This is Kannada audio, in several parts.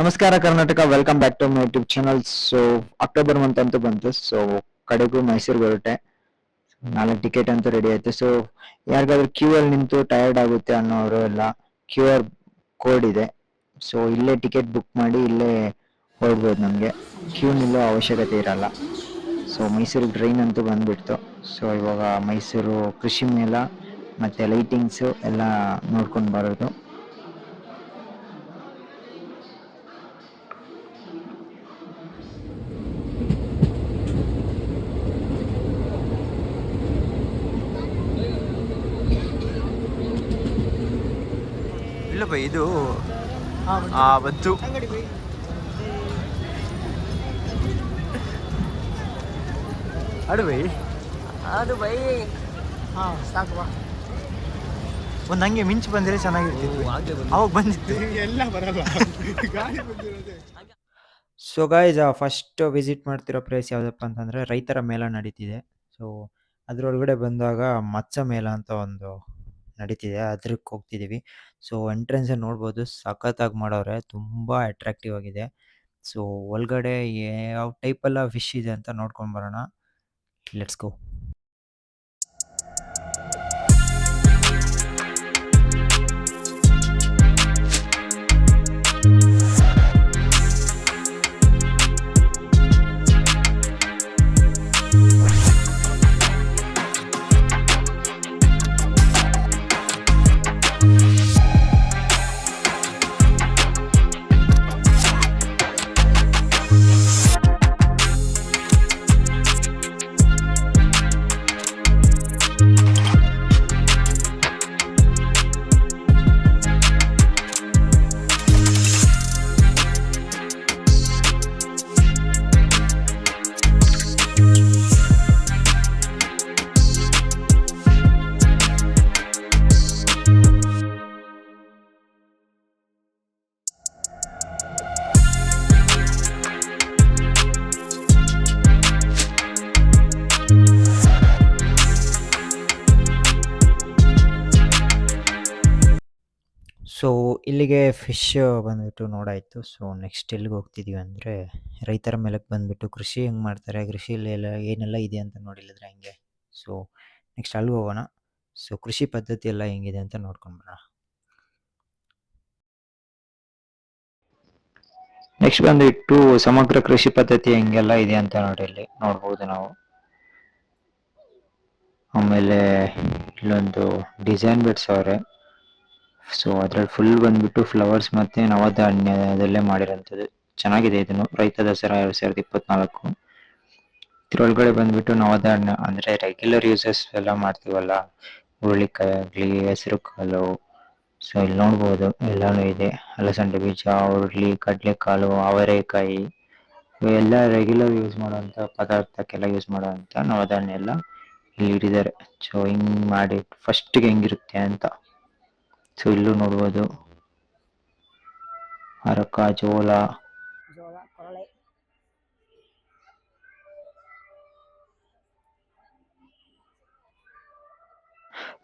ನಮಸ್ಕಾರ Karnataka, welcome back to my YouTube channel. So October month ಅಂತೂ ಬಂತು. ಸೊ ಕಡೆಗೂ ಮೈಸೂರಿಗೆ ಹೊರಟೆ. ನಾಳೆ ಟಿಕೆಟ್ ಅಂತೂ ರೆಡಿ ಆಯ್ತು. ಸೊ ಯಾರಿಗಾದ್ರೂ ಕ್ಯೂ ಅಲ್ಲಿ ನಿಂತು ಟಯರ್ಡ್ ಆಗುತ್ತೆ ಅನ್ನೋರು ಎಲ್ಲ ಕ್ಯೂ ಆರ್ ಕೋಡ್ ಇದೆ. ಸೊ ಇಲ್ಲೇ ಟಿಕೆಟ್ ಬುಕ್ ಮಾಡಿ ಇಲ್ಲೇ ಹೊರಡ್ಬೋದು. ನಮಗೆ ಕ್ಯೂ ನಿಲ್ಲೋ ಅವಶ್ಯಕತೆ ಇರಲ್ಲ. ಸೊ ಮೈಸೂರಿಗೆ ಟ್ರೈನ್ ಅಂತೂ ಬಂದ್ಬಿಡ್ತು. ಸೊ ಇವಾಗ ಮೈಸೂರು ಕೃಷಿ ಮೇಳ ಮತ್ತೆ ಲೈಟಿಂಗ್ಸು ಎಲ್ಲ ನೋಡ್ಕೊಂಡು ಬರೋದು. ಇಲ್ಲ ಬೈ, ಇದು ಬಂತು. ಆಡು ಬೈ, ಅದು ಬೈ. ಸಾಕು ಬಾ. ಒಂದು ಹಂಗೆ ಮಿಂಚು ಬಂದರೆ ಚೆನ್ನಾಗಿರ್ತಿತ್ತು. ಅವಾಗ ಬಂದಿತ್ತು, ಎಲ್ಲ ಬರಲ್ಲ. ಸೊ ಗಾಯ್ಸ್, ಫಸ್ಟ್ ವಿಸಿಟ್ ಮಾಡ್ತಿರೋ ಪ್ಲೇಸ್ ಯಾವುದಪ್ಪ ಅಂತಂದರೆ ರೈತರ ಮೇಳ ನಡೀತಿದೆ. ಸೊ ಅದರೊಳಗಡೆ ಬಂದಾಗ ಮತ್ಸ್ಯ ಮೇಳ ಅಂತ ಒಂದು ನಡೀತಿದೆ, ಅದ್ರಕ್ಕೆ ಹೋಗ್ತಿದ್ದೀವಿ. ಸೊ ಎಂಟ್ರೆನ್ಸ್ ನೋಡ್ಬೋದು, ಸಖತ್ತಾಗಿ ಮಾಡೋರೆ, ತುಂಬ ಅಟ್ರಾಕ್ಟಿವ್ ಆಗಿದೆ. ಸೊ ಒಳಗಡೆ ಯಾವ ಟೈಪೆಲ್ಲ ಫಿಶ್ ಇದೆ ಅಂತ ನೋಡ್ಕೊಂಡು ಬರೋಣ. Let's go. ಸೊ ಇಲ್ಲಿಗೆ ಫಿಶ್ ಬಂದ್ಬಿಟ್ಟು ನೋಡಾಯಿತು. ಸೊ ನೆಕ್ಸ್ಟ್ ಎಲ್ಲಿಗೆ ಹೋಗ್ತಿದ್ದೀವಿ ಅಂದರೆ ರೈತರ ಮೇಲಕ್ಕೆ ಬಂದುಬಿಟ್ಟು ಕೃಷಿ ಹೆಂಗೆ ಮಾಡ್ತಾರೆ, ಕೃಷಿಯಲ್ಲಿ ಎಲ್ಲ ಏನೆಲ್ಲ ಇದೆ ಅಂತ ನೋಡಿಲ್ಲದ್ರೆ ಹಂಗೆ. ಸೊ ನೆಕ್ಸ್ಟ್ ಅಲ್ಲಿಗೆ ಹೋಗೋಣ. ಸೊ ಕೃಷಿ ಪದ್ಧತಿ ಎಲ್ಲ ಹೆಂಗಿದೆ ಅಂತ ನೋಡ್ಕೊಂಬರೋಣ. ನೆಕ್ಸ್ಟ್ ಬಂದ್ಬಿಟ್ಟು ಸಮಗ್ರ ಕೃಷಿ ಪದ್ಧತಿ ಹೆಂಗೆಲ್ಲ ಇದೆ ಅಂತ ನೋಡಿ ಇಲ್ಲಿ ನೋಡ್ಬೋದು ನಾವು. ಆಮೇಲೆ ಇಲ್ಲೊಂದು ಡಿಸೈನ್ ಬಿಡ್ಸವ್ರೆ. ಸೊ ಅದ್ರಲ್ಲಿ ಫುಲ್ ಬಂದ್ಬಿಟ್ಟು ಫ್ಲವರ್ಸ್ ಮತ್ತೆ ನವಧಾನ್ಯದಲ್ಲೇ ಮಾಡಿರೋಂಥದ್ದು. ಚೆನ್ನಾಗಿದೆ ಇದನ್ನು. ರೈತ ದಸರಾ 2024. ಇದ್ರೊಳಗಡೆ ಬಂದ್ಬಿಟ್ಟು ನವಧಾನ್ಯ ಅಂದ್ರೆ ರೆಗ್ಯುಲರ್ ಯೂಸಸ್ ಎಲ್ಲ ಮಾಡ್ತೀವಲ್ಲ, ಹುರುಳಿಕಾಯಿ ಆಗ್ಲಿ, ಹೆಸರು ಕಾಳು. ಸೊ ಇಲ್ಲಿ ನೋಡ್ಬೋದು ಎಲ್ಲಾನು ಇದೆ. ಅಲಸಂಡೆ ಬೀಜ, ಹುರುಳಿ, ಕಡಲೆಕಾಳು, ಅವರೆಕಾಯಿ, ಇವೆಲ್ಲ ರೆಗ್ಯುಲರ್ ಯೂಸ್ ಮಾಡುವಂತ ಪದಾರ್ಥಕ್ಕೆಲ್ಲ ಯೂಸ್ ಮಾಡುವಂತ ನವಧಾನ್ಯ ಎಲ್ಲ ಇಲ್ಲಿ ಇಟ್ಟಿದ್ದಾರೆ. ಸೊ ಹಿಂಗ್ ಮಾಡಿ ಫಸ್ಟ್ಗೆ ಹೆಂಗಿರುತ್ತೆ ಅಂತ. ಸೊ ಇಲ್ಲೂ ನೋಡ್ಬೋದು ಅರಕ, ಜೋಳ, ಕೊರಳೆ.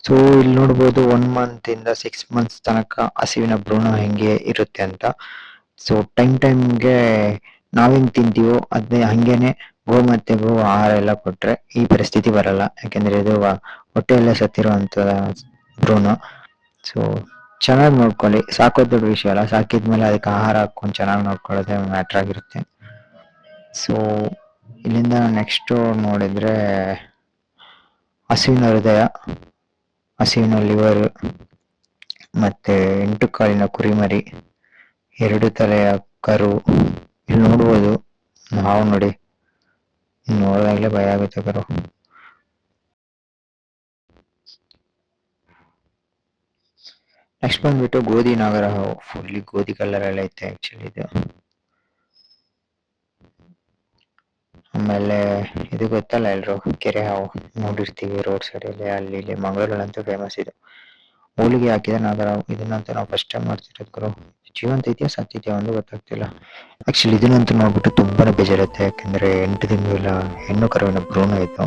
ಸೊ ಇಲ್ಲಿ ನೋಡ್ಬೋದು 1 ಮಂತ್ ಇಂದ 6 ಮಂತ್ಸ್ ತನಕ ಹಸುವಿನ ಭ್ರೂಣ ಹೆಂಗೆ ಇರುತ್ತೆ ಅಂತ. ಸೊ ಟೈಮ್ಗೆ ನಾವೇನ್ ತಿಂತೀವೋ ಅದೇ ಹಂಗೇನೆ ಗೋಮಾತೆಗೂ ಆಹಾರ ಎಲ್ಲ ಕೊಟ್ರೆ ಈ ಪರಿಸ್ಥಿತಿ ಬರಲ್ಲ. ಯಾಕೆಂದ್ರೆ ಇದು ಹೊಟ್ಟೆಯಲ್ಲೇ ಸತ್ತಿರುವಂತ ಭ್ರೂಣ. ಸೊ ಚೆನ್ನಾಗಿ ನೋಡ್ಕೊಳ್ಳಿ. ಸಾಕೋದ್ ದೊಡ್ಡ ವಿಷಯ ಅಲ್ಲ, ಸಾಕಿದ್ಮೇಲೆ ಅದಕ್ಕೆ ಆಹಾರ ಹಾಕೊಂಡು ಚೆನ್ನಾಗಿ ನೋಡ್ಕೊಳ್ಳೋದೇ ಮ್ಯಾಟ್ರ್ ಆಗಿರುತ್ತೆ. ಸೊ ಇಲ್ಲಿಂದ ನೆಕ್ಸ್ಟ್ ನೋಡಿದ್ರೆ ಹಸುವಿನ ಹೃದಯ, ಹಸುವಿನ ಲಿವರ್, ಮತ್ತೆ 8 ಕಾಲಿನ ಕುರಿಮರಿ, 2 ತಲೆಯ ಕರು. ಇಲ್ಲಿ ನೋಡ್ಬೋದು ನಾವು ನೋಡಿ, ನೋಡಿದಾಗ್ಲೇ ಭಯ ಆಗುತ್ತೆ ಕರು. ನೆಕ್ಸ್ಟ್ ಬಂದ್ಬಿಟ್ಟು ಗೋಧಿ ನಾಗರ ಹಾವು. ಫುಲ್ಲಿ ಗೋಧಿ ಕಲರ್ ಎಲ್ಲ ಐತೆ ಆಕ್ಚುಲಿ ಇದು. ಆಮೇಲೆ ಇದು ಗೊತ್ತಲ್ಲ ಎಲ್ರು, ಕೆರೆ ಹಾವು ನೋಡಿರ್ತೀವಿ ರೋಡ್ ಸೈಡ್ ಅಲ್ಲಿ, ಅಲ್ಲಿ ಇಲ್ಲಿ ಮಂಗಳೂರಲ್ಲಂತೂ ಫೇಮಸ್ ಇದು. ಹೋಳಿಗೆ ಹಾಕಿದ ನಾಗರ ಹಾವು. ಇದನ್ನಂತೂ ನಾವು ಫಸ್ಟ್ ಟೈಮ್ ಮಾಡ್ತಿರೋದು ಗುರು. ಜೀವಂತ ಇದೆಯಾ ಸತ್ತಿದೆಯಾ ಒಂದು ಗೊತ್ತಾಗ್ತಿಲ್ಲ. ಆಕ್ಚುಲಿ ಇದನ್ನಂತೂ ನೋಡ್ಬಿಟ್ಟು ತುಂಬಾನೇ ಬೇಜಾರುತ್ತೆ. ಯಾಕೆಂದ್ರೆ 8 ದಿನಗಳ ಹೆಣ್ಣು ಕರುವಿನ ಭ್ರೂಣ ಇತ್ತು.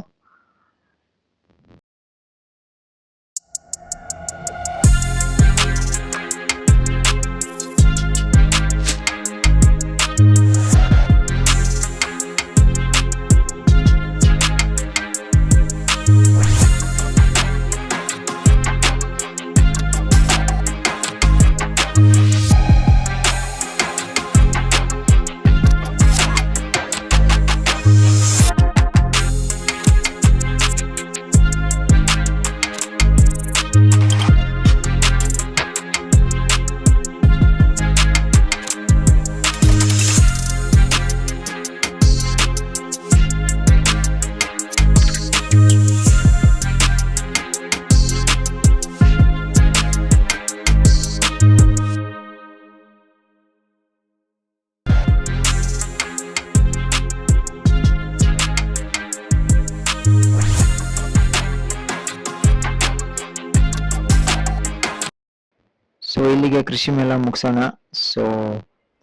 ಸೊ ಇಲ್ಲಿಗೆ ಕೃಷಿ ಮೇಳ ಮುಗಿಸೋಣ. ಸೊ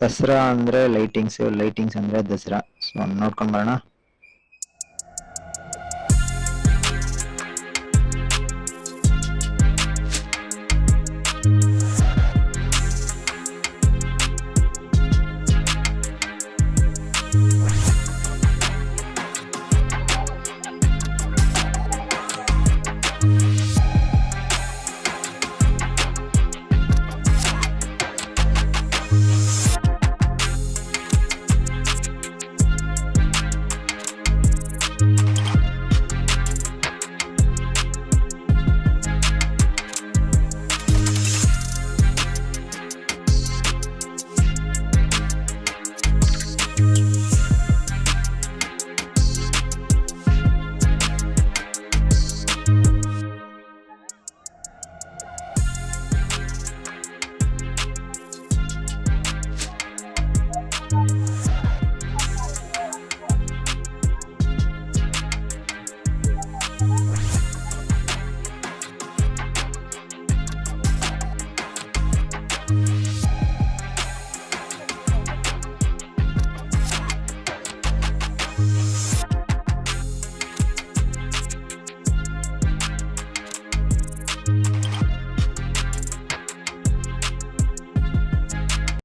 ದಸರಾ ಅಂದ್ರೆ ಲೈಟಿಂಗ್ಸ್, ಲೈಟಿಂಗ್ಸ್ ಅಂದ್ರೆ ದಸರಾ. ಸೊ ನೋಡ್ಕೊಂಡ್ ಬರೋಣ.